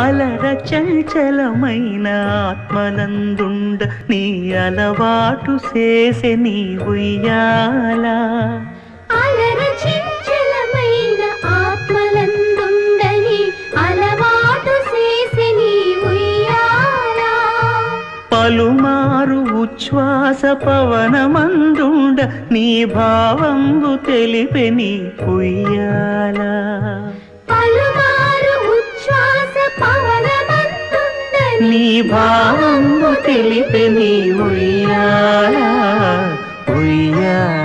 అలర చంచలమైన ఆత్మనందుండ నీ అలవాటు చేసే నీ ఉయ్యాల. అలర చంచలమైన ఆత్మలందుండని అలవాటు చేసే నీ ఉయ్యాల. పలుమారు ఉచ్ఛ్వాస పవనమందుండ నీ భావంబు తెలిపే నీ ఉయ్యాల. పలుమారు ఉచ్ఛ్వాస పవనమందుండని నీ భావంబు తెలిపే నీ ఉయ్యాల ఉయ్యాల.